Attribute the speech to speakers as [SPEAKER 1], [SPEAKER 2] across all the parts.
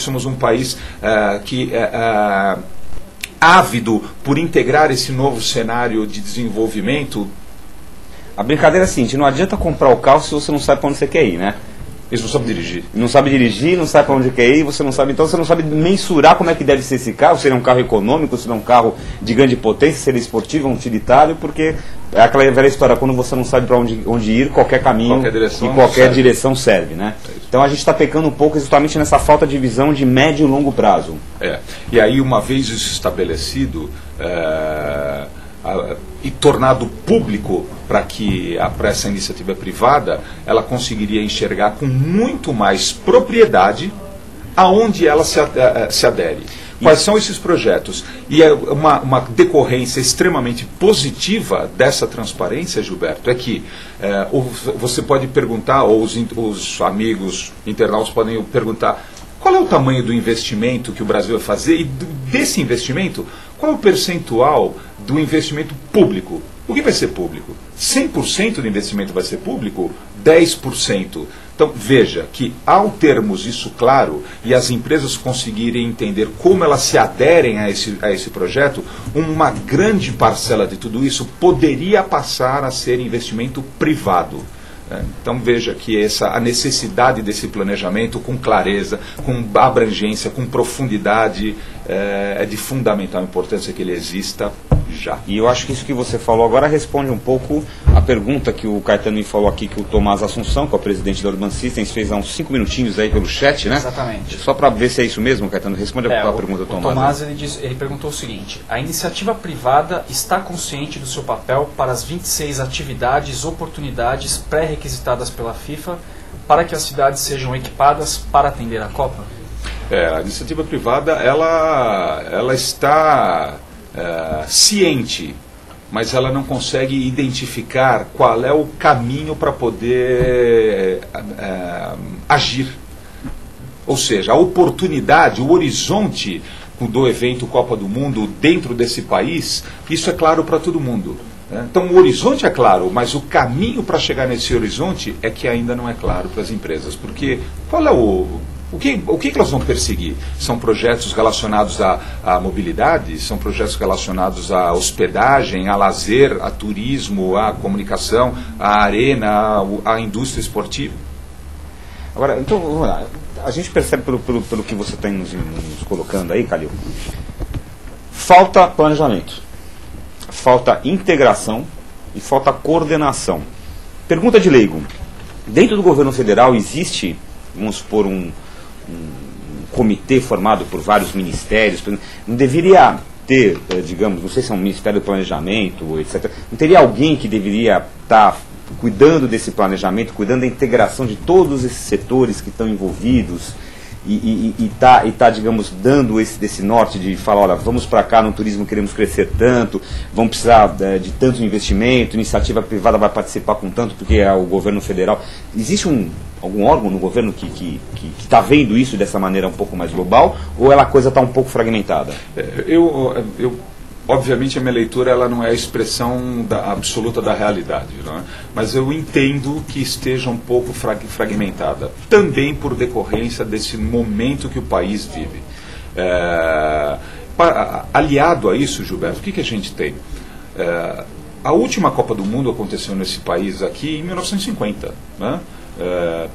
[SPEAKER 1] Somos um país que ávido por integrar esse novo cenário de desenvolvimento.
[SPEAKER 2] A brincadeira é a seguinte, não adianta comprar o carro se você não sabe para onde você quer ir, né?
[SPEAKER 1] Eles não sabem dirigir.
[SPEAKER 2] Não sabe dirigir, não sabe para onde quer ir, você não sabe, então você não sabe mensurar como é que deve ser esse carro, se ele é um carro econômico, se ele é um carro de grande potência, se ele é esportivo, utilitário, porque é aquela velha história, quando você não sabe para onde ir, qualquer caminho e qualquer direção serve, né? Então a gente está pecando um pouco justamente nessa falta de visão de médio e longo prazo.
[SPEAKER 1] E aí, uma vez isso estabelecido, e tornado público para essa iniciativa privada, ela conseguiria enxergar com muito mais propriedade aonde ela se adere. Quais são esses projetos? E uma decorrência extremamente positiva dessa transparência, Gilberto, é que você pode perguntar, ou os amigos internautas podem perguntar, qual é o tamanho do investimento que o Brasil vai fazer e desse investimento, qual é o percentual do investimento público? O que vai ser público? 100% do investimento vai ser público? 10%. Então, veja que ao termos isso claro e as empresas conseguirem entender como elas se aderem a esse projeto, uma grande parcela de tudo isso poderia passar a ser investimento privado. Então veja que a necessidade desse planejamento com clareza, com abrangência, com profundidade, é de fundamental importância que ele exista já.
[SPEAKER 2] E eu acho que isso que você falou agora responde um pouco a pergunta que o Caetano me falou aqui, que o Tomás Assunção, que é o presidente da Urban Systems, fez há uns 5 minutinhos aí pelo chat, né?
[SPEAKER 3] Exatamente.
[SPEAKER 2] Só para ver se é isso mesmo, Caetano, responde a pergunta do Tomás.
[SPEAKER 3] O Tomás, ele perguntou o seguinte: a iniciativa privada está consciente do seu papel para as 26 atividades, oportunidades pré-requisitadas pela FIFA para que as cidades sejam equipadas para atender a Copa?
[SPEAKER 1] A iniciativa privada, ela está ciente, mas ela não consegue identificar qual é o caminho para poder agir. Ou seja, a oportunidade, o horizonte do evento Copa do Mundo dentro desse país, isso é claro para todo mundo. Então o horizonte é claro, mas o caminho para chegar nesse horizonte é que ainda não é claro para as empresas. Porque qual é o que elas vão perseguir? São projetos relacionados à mobilidade? São projetos relacionados à hospedagem, a lazer, a turismo, à comunicação, à arena, à indústria esportiva?
[SPEAKER 2] Agora, então, vamos lá. A gente percebe pelo que você está nos colocando aí, Calil, falta planejamento, falta integração e falta coordenação. Pergunta de leigo: dentro do governo federal existe, vamos supor, um comitê formado por vários ministérios? Não deveria ter, digamos, não sei se é um Ministério do Planejamento, etc. Não teria alguém que deveria estar cuidando desse planejamento, cuidando da integração de todos esses setores que estão envolvidos e tá, digamos, dando desse norte de falar, olha, vamos para cá, no turismo queremos crescer tanto, vamos precisar de tanto investimento, iniciativa privada vai participar com tanto, porque é o governo federal. Existe algum órgão no governo que está vendo isso dessa maneira um pouco mais global, ou a coisa está um pouco fragmentada?
[SPEAKER 1] Obviamente a minha leitura ela não é a expressão absoluta da realidade, não é? Mas eu entendo que esteja um pouco fragmentada, também por decorrência desse momento que o país vive. Aliado a isso, Gilberto, o que a gente tem? A última Copa do Mundo aconteceu nesse país aqui em 1950, né?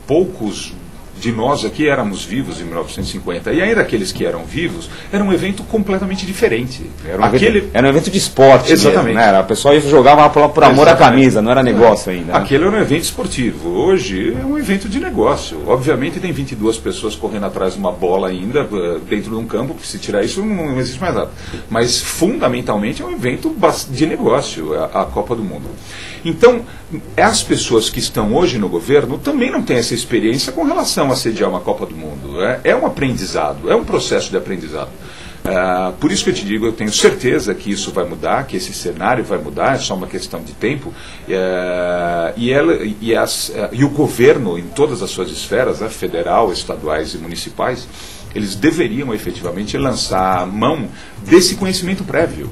[SPEAKER 1] Poucos de nós aqui éramos vivos em 1950, e ainda aqueles que eram vivos, era um evento completamente diferente.
[SPEAKER 2] Era um evento de esporte.
[SPEAKER 1] Exatamente.
[SPEAKER 2] Mesmo, né? A pessoa jogava por amor à camisa, não era negócio ainda. Né?
[SPEAKER 1] Aquele era um evento esportivo. Hoje é um evento de negócio. Obviamente tem 22 pessoas correndo atrás de uma bola ainda dentro de um campo, porque se tirar isso não existe mais nada. Mas fundamentalmente é um evento de negócio, a Copa do Mundo. Então, as pessoas que estão hoje no governo também não têm essa experiência com relação a sediar uma Copa do Mundo. É um aprendizado, é um processo de aprendizado. Por isso que eu te digo, eu tenho certeza que isso vai mudar, que esse cenário vai mudar, é só uma questão de tempo. E o governo, em todas as suas esferas, federal, estaduais e municipais, eles deveriam efetivamente lançar mão desse conhecimento prévio,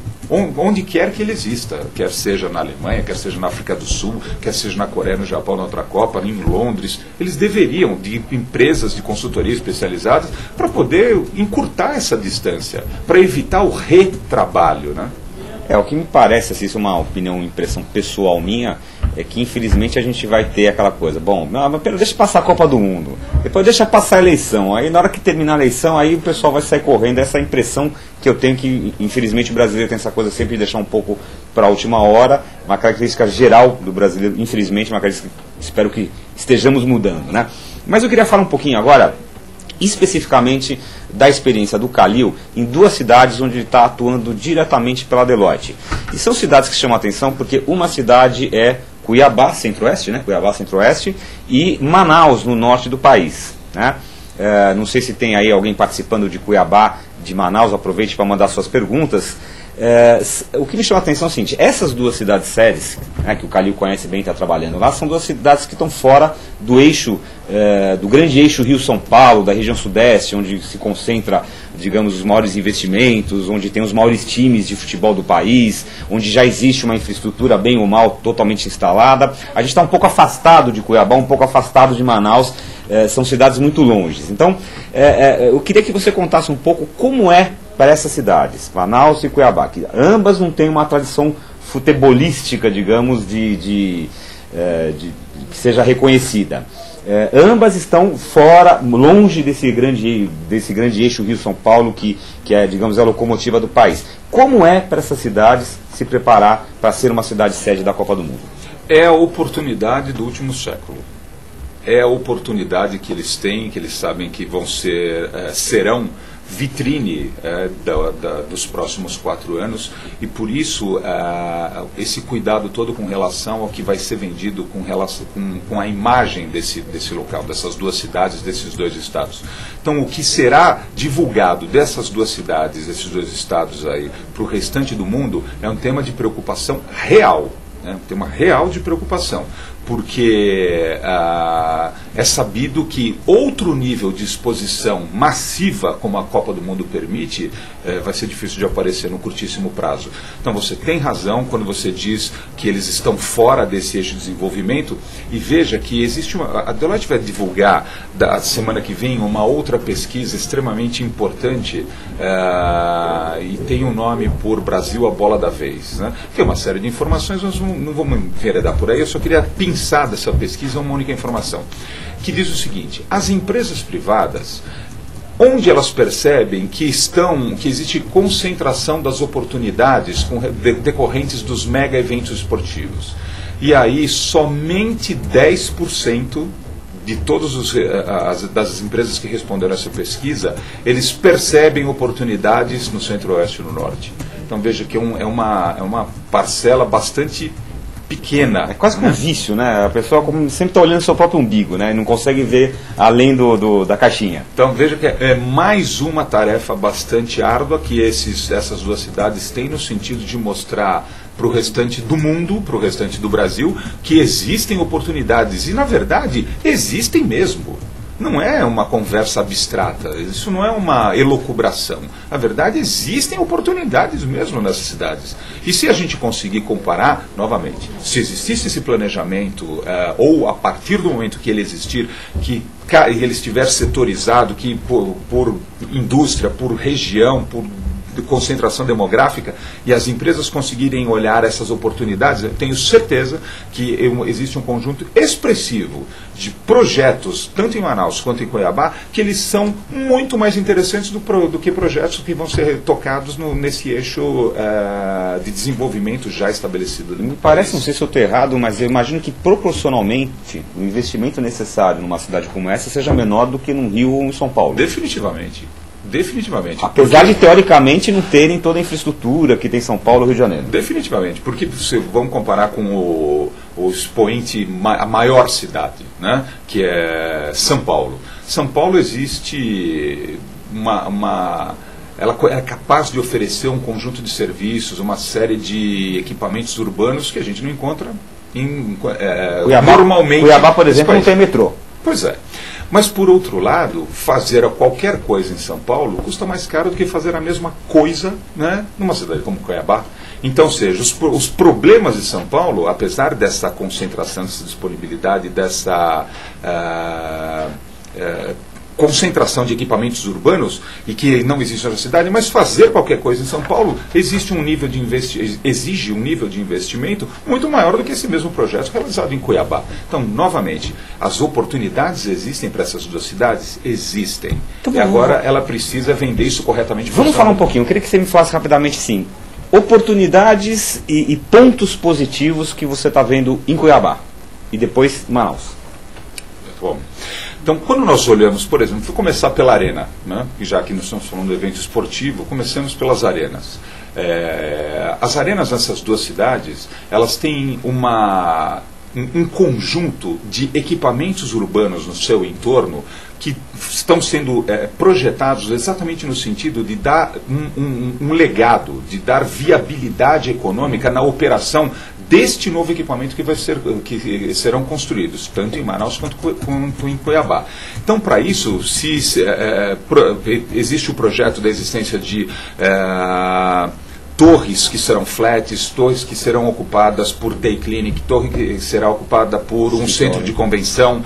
[SPEAKER 1] onde quer que ele exista, quer seja na Alemanha, quer seja na África do Sul, quer seja na Coreia, no Japão, na outra Copa, em Londres. Eles deveriam, de empresas de consultoria especializadas, para poder encurtar essa distância, para evitar o retrabalho, né?
[SPEAKER 2] O que me parece, assim, isso é uma opinião, impressão pessoal minha, é que infelizmente a gente vai ter aquela coisa, bom, mas deixa passar a Copa do Mundo, depois deixa passar a eleição, aí na hora que terminar a eleição, aí o pessoal vai sair correndo. Essa impressão que eu tenho, que infelizmente o brasileiro tem essa coisa sempre de deixar um pouco para a última hora, uma característica geral do brasileiro, infelizmente, uma característica que espero que estejamos mudando, né? Mas eu queria falar um pouquinho agora, especificamente da experiência do Calil em duas cidades onde ele está atuando diretamente pela Deloitte. E são cidades que chamam a atenção porque uma cidade é Cuiabá, Centro-Oeste, né? Cuiabá, Centro-Oeste, e Manaus, no norte do país, né? Não sei se tem aí alguém participando de Cuiabá, de Manaus, aproveite para mandar suas perguntas. O que me chama a atenção é o seguinte: essas duas cidades séries, né, que o Calil conhece bem e está trabalhando lá, são duas cidades que estão fora do eixo, do grande eixo Rio-São Paulo, da região sudeste, onde se concentra, digamos, os maiores investimentos, onde tem os maiores times de futebol do país, onde já existe uma infraestrutura bem ou mal totalmente instalada. A gente está um pouco afastado de Cuiabá, um pouco afastado de Manaus, são cidades muito longes. Então, eu queria que você contasse um pouco como é para essas cidades, Manaus e Cuiabá, que ambas não têm uma tradição futebolística, digamos, que seja reconhecida. Ambas estão fora, longe desse grande eixo Rio-São Paulo, que é, digamos, a locomotiva do país. Como é para essas cidades se preparar para ser uma cidade sede da Copa do Mundo?
[SPEAKER 1] É a oportunidade do último século. É a oportunidade que eles têm, que eles sabem que serão vitrine dos próximos 4 anos, e por isso esse cuidado todo com relação ao que vai ser vendido com a imagem desse local, dessas duas cidades, desses dois estados. Então, o que será divulgado dessas duas cidades, desses dois estados aí para o restante do mundo é um tema de preocupação real, né? Um tema real de preocupação, porque é sabido que outro nível de exposição massiva, como a Copa do Mundo permite, vai ser difícil de aparecer no curtíssimo prazo. Então você tem razão quando você diz que eles estão fora desse eixo de desenvolvimento, e veja que existe a Deloitte vai divulgar da semana que vem uma outra pesquisa extremamente importante, e tem um nome por Brasil, a bola da vez, né? Tem uma série de informações, nós não vamos enveredar por aí, eu só queria pensar dessa pesquisa uma única informação, que diz o seguinte: as empresas privadas, onde elas percebem que existe concentração das oportunidades decorrentes dos mega eventos esportivos, e aí somente 10% de todas das empresas que responderam a essa pesquisa, eles percebem oportunidades no Centro-Oeste e no Norte. Então veja que é uma parcela bastante pequena.
[SPEAKER 2] É quase como um vício, né? A pessoa sempre está olhando o seu próprio umbigo, né? E não consegue ver além da caixinha.
[SPEAKER 1] Então veja que é mais uma tarefa bastante árdua que essas duas cidades têm, no sentido de mostrar para o restante do mundo, para o restante do Brasil, que existem oportunidades. E, na verdade, existem mesmo. Não é uma conversa abstrata, isso não é uma elucubração. Na verdade, existem oportunidades mesmo nessas cidades. E se a gente conseguir comparar, novamente, se existisse esse planejamento, ou a partir do momento que ele existir, que ele estiver setorizado, que por indústria, por região, por concentração demográfica, e as empresas conseguirem olhar essas oportunidades, eu tenho certeza que existe um conjunto expressivo de projetos, tanto em Manaus quanto em Cuiabá, que eles são muito mais interessantes do que projetos que vão ser tocados nesse eixo de desenvolvimento já estabelecido.
[SPEAKER 2] Me parece, não sei se eu estou errado, mas eu imagino que proporcionalmente o investimento necessário numa cidade como essa seja menor do que no Rio ou em São Paulo.
[SPEAKER 1] Definitivamente. Definitivamente.
[SPEAKER 2] Apesar de, teoricamente, não terem toda a infraestrutura que tem São Paulo e Rio de Janeiro.
[SPEAKER 1] Definitivamente, porque vamos comparar com o expoente, a maior cidade, né, que é São Paulo. São Paulo existe ela é capaz de oferecer um conjunto de serviços, uma série de equipamentos urbanos que a gente não encontra normalmente.
[SPEAKER 2] Cuiabá, por exemplo, não tem metrô.
[SPEAKER 1] Pois é. Mas, por outro lado, fazer qualquer coisa em São Paulo custa mais caro do que fazer a mesma coisa, né, numa cidade como Cuiabá. Então, ou seja, os problemas de São Paulo, apesar dessa concentração, dessa disponibilidade, dessa concentração de equipamentos urbanos, e que não existe na cidade, mas fazer qualquer coisa em São Paulo exige um nível de investimento muito maior do que esse mesmo projeto realizado em Cuiabá. Então, novamente, as oportunidades existem para essas duas cidades? Existem. E agora ela precisa vender isso corretamente.
[SPEAKER 2] Vamos falar um pouquinho, eu queria que você me falasse rapidamente, sim, oportunidades e pontos positivos que você está vendo em Cuiabá e depois Manaus.
[SPEAKER 1] Bom, então, quando nós olhamos, por exemplo, vou começar pela arena, né? Já que nós estamos falando do evento esportivo, comecemos pelas arenas. As arenas nessas duas cidades, elas têm um conjunto de equipamentos urbanos no seu entorno que estão sendo projetados exatamente no sentido de dar um legado, de dar viabilidade econômica na operação deste novo equipamento que serão construídos, tanto em Manaus quanto em Cuiabá. Então, para isso, existe o projeto da existência de torres que serão flats, torres que serão ocupadas por day clinic, torre que será ocupada por um centro de convenção,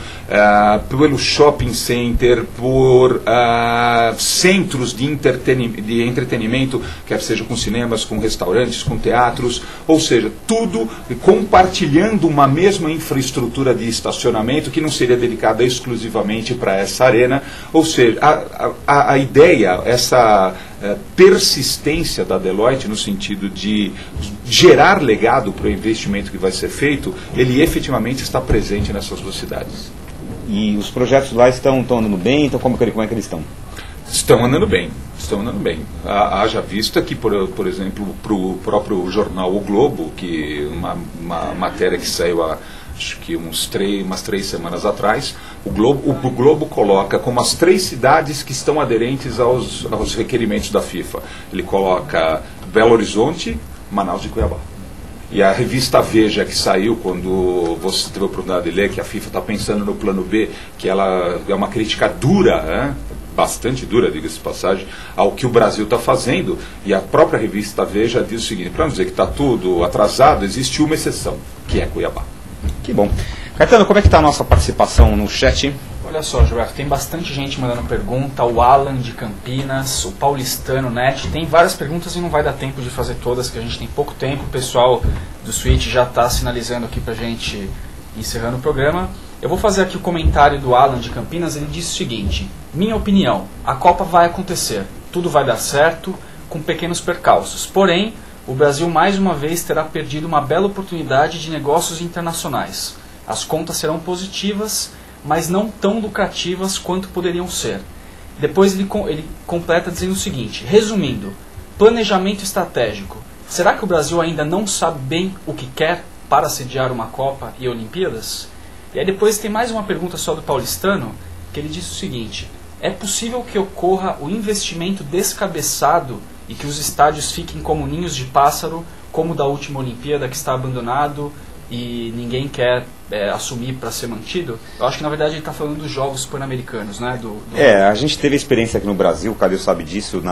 [SPEAKER 1] pelo shopping center, por centros de entretenimento, quer seja com cinemas, com restaurantes, com teatros, ou seja, tudo compartilhando uma mesma infraestrutura de estacionamento que não seria dedicada exclusivamente para essa arena. Ou seja, a ideia, essa persistência da Deloitte no sentido de gerar legado para o investimento que vai ser feito, ele efetivamente está presente nessas duas cidades.
[SPEAKER 2] E os projetos lá estão andando bem? Então como é que eles estão?
[SPEAKER 1] Estão andando bem. Haja vista que, por exemplo, para o próprio jornal O Globo, que uma matéria que saiu acho que umas 3 semanas atrás, o Globo coloca como as 3 cidades que estão aderentes aos requerimentos da FIFA. Ele coloca Belo Horizonte, Manaus e Cuiabá. E a revista Veja, que saiu quando você teve a oportunidade de ler, que a FIFA está pensando no plano B, que ela é uma crítica dura, né? Bastante dura, diga-se de passagem, ao que o Brasil está fazendo. E a própria revista Veja diz o seguinte: para não dizer que está tudo atrasado, existe uma exceção, que é Cuiabá.
[SPEAKER 2] Que bom. Caetano, como é que está a nossa participação no chat?
[SPEAKER 3] Olha só, Gilberto, tem bastante gente mandando pergunta, o Alan de Campinas, o Paulistano Net, tem várias perguntas e não vai dar tempo de fazer todas, que a gente tem pouco tempo, o pessoal do Switch já está sinalizando aqui pra gente encerrando o programa. Eu vou fazer aqui o comentário do Alan de Campinas, ele disse o seguinte: minha opinião, a Copa vai acontecer, tudo vai dar certo, com pequenos percalços, porém, o Brasil mais uma vez terá perdido uma bela oportunidade de negócios internacionais. As contas serão positivas, mas não tão lucrativas quanto poderiam ser. Depois ele completa dizendo o seguinte: resumindo, planejamento estratégico. Será que o Brasil ainda não sabe bem o que quer para sediar uma Copa e Olimpíadas? E aí depois tem mais uma pergunta só do Paulistano, que ele diz o seguinte: é possível que ocorra o investimento descabeçado e que os estádios fiquem como ninhos de pássaro, como o da última Olimpíada, que está abandonado e ninguém quer assumir para ser mantido? Eu acho que na verdade ele está falando dos Jogos Pan-Americanos, né?
[SPEAKER 2] A gente teve experiência aqui no Brasil, o Calil sabe disso,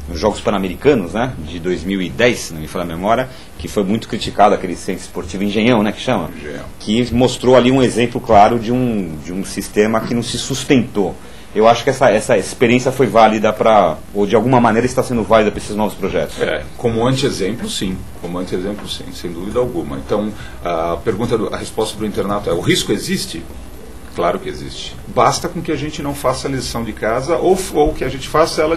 [SPEAKER 2] nos Jogos Pan-Americanos, né, de 2010, se não me falha a memória, que foi muito criticado, aquele centro esportivo Engenhão, né, que chama?
[SPEAKER 1] Engenhão.
[SPEAKER 2] Que mostrou ali um exemplo claro de um sistema que não se sustentou. Eu acho que essa experiência foi válida ou de alguma maneira está sendo válida para esses novos projetos.
[SPEAKER 1] Como anti-exemplo, sim. Sem dúvida alguma. Então, a resposta do internauta é: o risco existe? Claro que existe. Basta com que a gente não faça a lição de casa ou que a gente faça ela